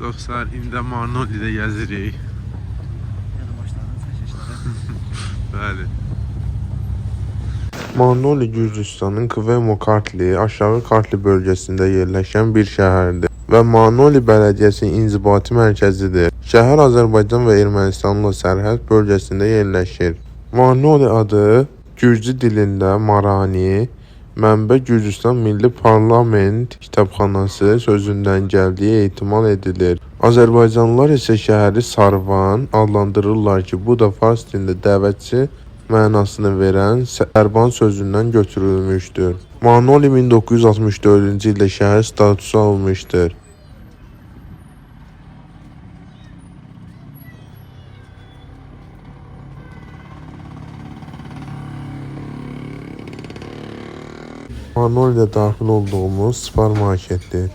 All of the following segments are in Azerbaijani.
Dostlar, indi Manoli'də gəzirik. Bəli. Manoli Gürcüstanın Kvemo-Kartli, aşağı Kartli bölgesində yerləşən bir şəhərdir və Manoli Bələdiyyəsinin inzibati mərkəzidir. Şəhər Azərbaycan və Ermənistanla sərhəd bölgəsində yerləşir. Manoli adı Gürcü dilində Marani, mənbə Gürcüstan Milli Parlament Kitabxanası sözündən gəldiyi ehtimal edilir. Azərbaycanlılar isə şəhəri Sarvan adlandırırlar ki, bu da fars dilində dəvətçi mənasını verən Sərban sözündən götürülmüşdür. Manoli 1964-cü ildə şəhər statusu almışdır. Manoli'də daxil olduğumuz süpermarketdir.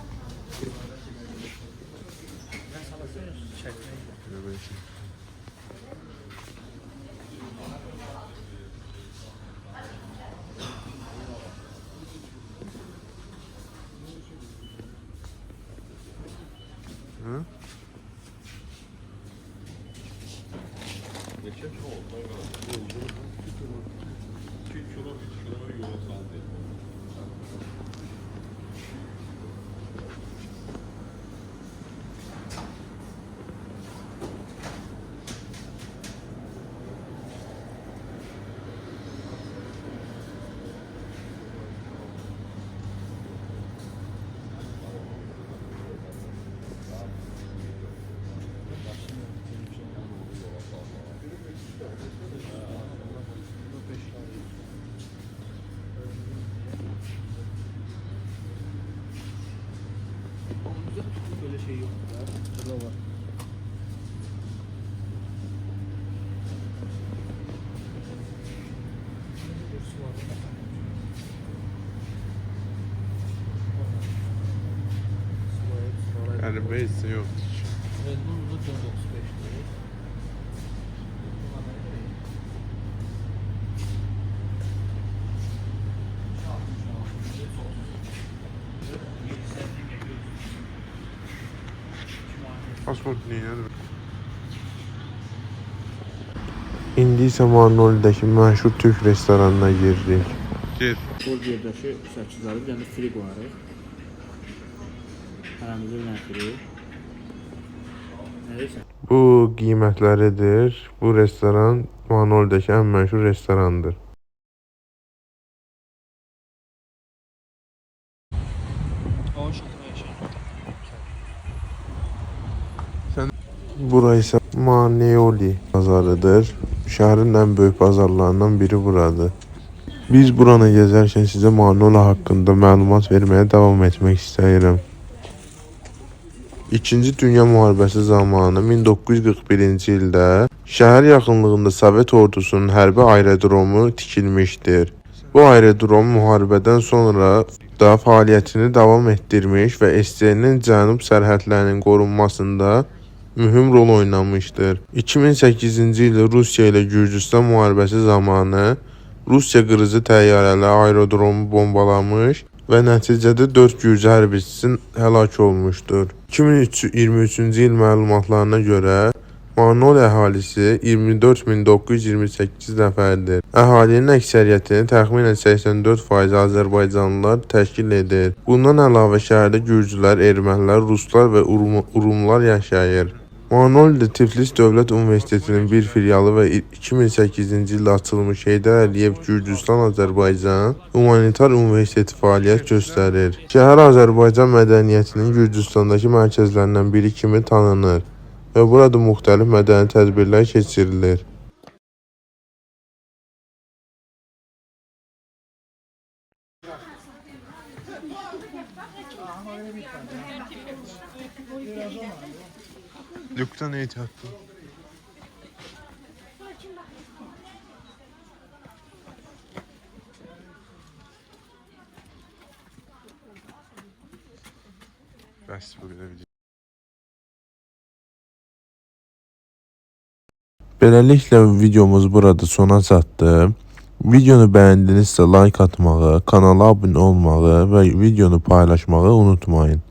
Böyle şey yok ya. Burada var. Qəribə heç yoxdur. Red Bull'da 4.35 lira. Pasport neyədir? İndi isə Manoli'dəki məşhur Türk restoranına giririk. Gir. Burgerdəki 8 lira, bir dənə frig var. Aramızda bir dənə frig. Neyse. Bu qiymətləridir. Bu restoran Manoli'dəki ən məşhur restorandır. Bura isə Manoli bazarıdır. Şəhərin ən böyük bazarlarından biri buradır. Biz buranı gəzərkən sizə Manoli haqqında məlumat verməyə davam etmək istəyirəm. İkinci Dünya Müharibəsi zamanı 1941-ci ildə şəhər yaxınlığında Sovet ordusunun hərbi aerodromu tikilmişdir. Bu aerodrom müharibədən sonra da fəaliyyətini davam etdirmiş və SSR-nin cənub sərhədlərinin qorunmasında mühüm rol oynamışdır. 2008-ci ildə Rusiya ilə Gürcüstan müharibəsi zamanı Rusiya qırıcı təyyarələri aerodromu bombalamış və nəticədə 4 Gürcü hərbiçisi həlak olmuşdur. 2023-cü il məlumatlarına görə Manoli əhalisi 24.928 nəfərdir. Əhalinin əksəriyyətini təxminən 84% Azərbaycanlılar təşkil edir. Bundan əlavə şəhərdə Gürcülər, Ermənilər, Ruslar və Urumlar yaşayır. Manoli'də Tiflis Dövlət Universitetinin bir filialı və 2008-ci ildə açılmış Heydər Əliyev Gürcüstan-Azərbaycan Humanitar Universiteti fəaliyyət göstərir. Şəhər Azərbaycan mədəniyyətinin Gürcüstandakı mərkəzlərindən biri kimi tanınır və burada müxtəlif mədəni tədbirlər keçirilir. Lüktan ehtiyatlı. Bəs bu qədər video. Beləliklə videomuz burada sona çatdı. Videonu bəyəndinizsə like atmağı, kanala abunə olmağı və videonu paylaşmağı unutmayın.